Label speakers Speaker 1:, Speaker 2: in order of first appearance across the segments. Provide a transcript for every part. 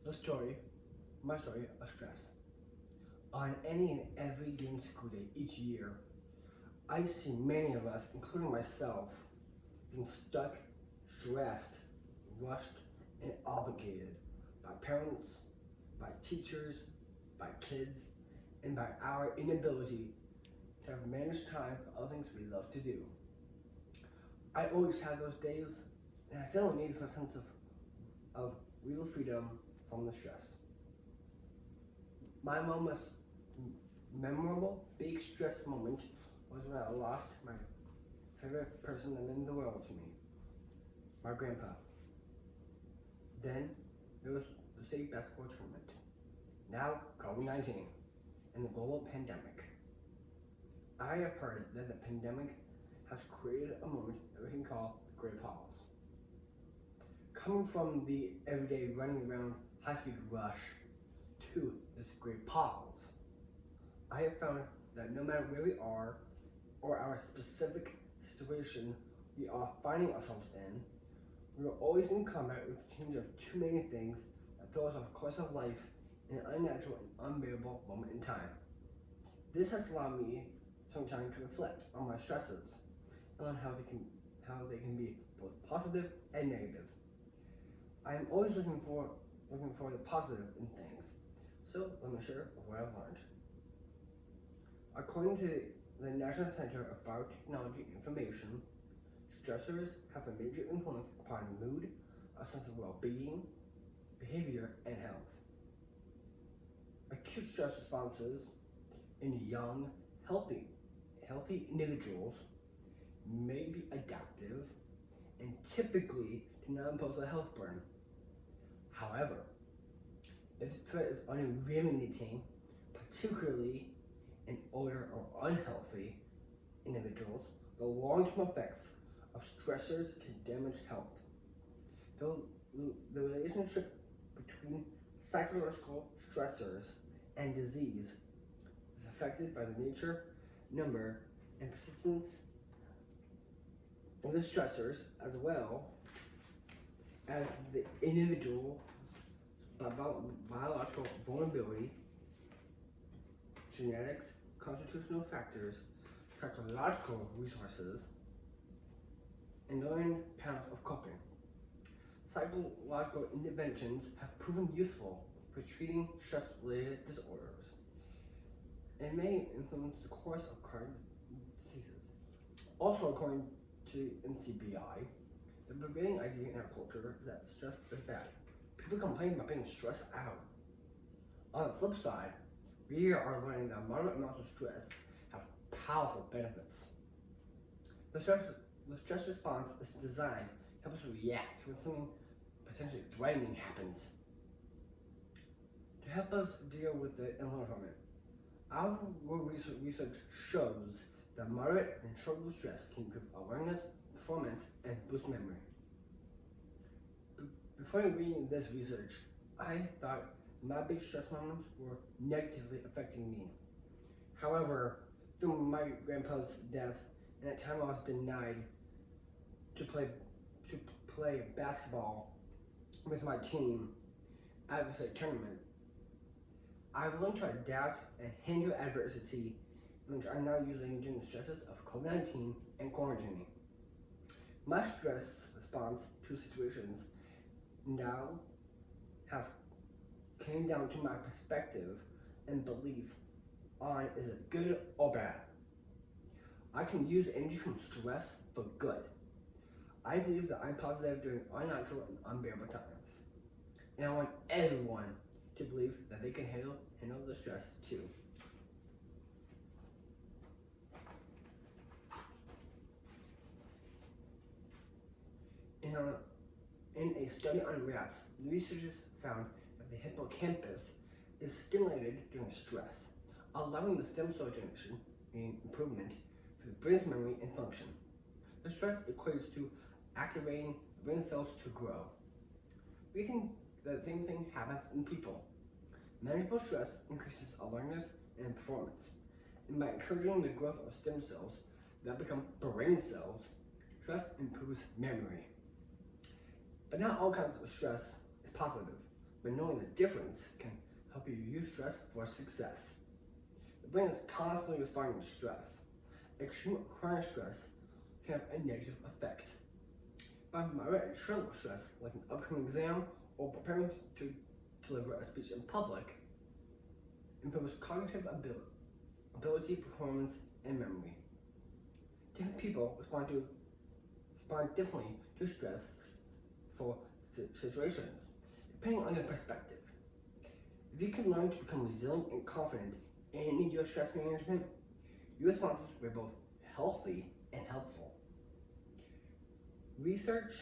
Speaker 1: The story, my story of stress. On any and every given school day each year, I see many of us, including myself, being stuck, stressed, rushed, and obligated by parents, by teachers, by kids, and by our inability to have managed time for other things we love to do. I always have those days, and I feel a need for a sense of real freedom from the stress. My most memorable big stress moment was when I lost my favorite person that meant the world to me, my grandpa. Then there was the state basketball tournament. Now COVID-19 and the global pandemic. I have heard that the pandemic has created a moment that we can call the Great Pause. Coming from the everyday running around high-speed rush to this great pause, I have found that no matter where we are or our specific situation we are finding ourselves in, we are always in combat with the change of too many things that throw us off course of life in an unnatural and unbearable moment in time. This has allowed me some time to reflect on my stresses and on how they can be both positive and negative. I am always looking for the positive in things, so let me share what I've learned. According to the National Center of Biotechnology Information, stressors have a major influence upon mood, a sense of well-being, behavior, and health. Acute stress responses in young, healthy individuals may be adaptive and typically do not impose a health burden. However, if the threat is unremitting, particularly in older or unhealthy individuals, the long-term effects of stressors can damage health. The relationship between psychological stressors and disease is affected by the nature, number, and persistence of the stressors, as well as the individual's biological vulnerability, genetics, constitutional factors, psychological resources, and learned patterns of coping. Psychological interventions have proven useful for treating stress-related disorders and may influence the course of current diseases. Also, according to NCBI, the prevailing idea in our culture is that stress is bad. People complain about being stressed out. On the flip side, we are learning that moderate amounts of stress have powerful benefits. The stress response is designed to help us react when something potentially threatening happens. To help us deal with it and learn from it, our research shows that moderate and short-lived stress can improve awareness, performance, and boost memory. Before reading this research, I thought my big stress moments were negatively affecting me. However, through my grandpa's death and at time I was denied to play basketball with my team at the state tournament, I've learned to adapt and handle adversity, which I'm now using during the stresses of COVID-19 and quarantining. My stress response to situations now have came down to my perspective and belief on is it good or bad. I can use energy from stress for good. I believe that I'm positive during unnatural and unbearable times. And I want everyone to believe that they can handle the stress too. In a study on rats, the researchers found that the hippocampus is stimulated during stress, allowing the stem cell generation, meaning improvement, for the brain's memory and function. The stress equates to activating brain cells to grow. We think that the same thing happens in people. Manageable stress increases alertness and performance, and by encouraging the growth of stem cells that become brain cells, stress improves memory. But not all kinds of stress is positive. but knowing the difference can help you use stress for success. The brain is constantly responding to stress. Extreme or chronic stress can have a negative effect. By moderate and short stress, like an upcoming exam or preparing to deliver a speech in public, improves cognitive ability, performance, and memory. Different people respond differently to stress for situations, depending on their perspective. If you can learn to become resilient and confident in your stress management, your responses will be both healthy and helpful. Research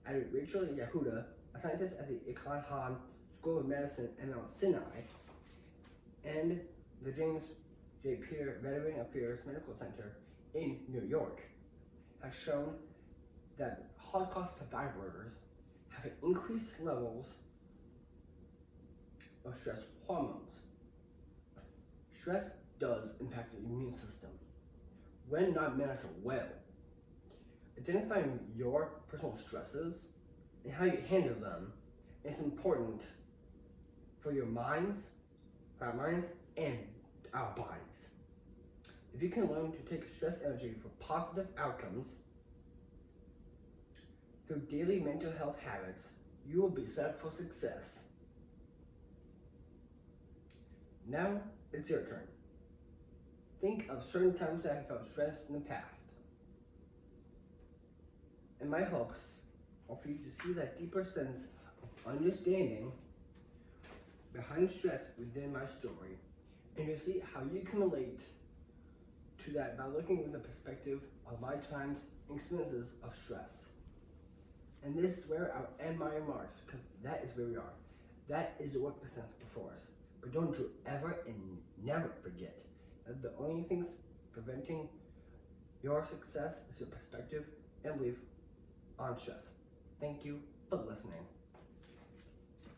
Speaker 1: at Rachel Yehuda, a scientist at the Eclat Hahn School of Medicine at Mount Sinai, and the James J. Peter Veteran Affairs Medical Center in New York, has shown that Holocaust survivors have increased levels of stress hormones. Stress does impact the immune system when not managed well. Identifying your personal stresses and how you handle them is important for our minds and our bodies. If you can learn to take stress energy for positive outcomes through daily mental health habits, you will be set up for success. Now it's your turn. Think of certain times that have felt stressed in the past. And my hopes are for you to see that deeper sense of understanding behind stress within my story, and to see how you can relate to that by looking with the perspective of my times and experiences of stress. And this is where I'll end my remarks, because that is where we are. That is the work that stands before us. But don't you ever and never forget that the only things preventing your success is your perspective and belief on stress. Thank you for listening.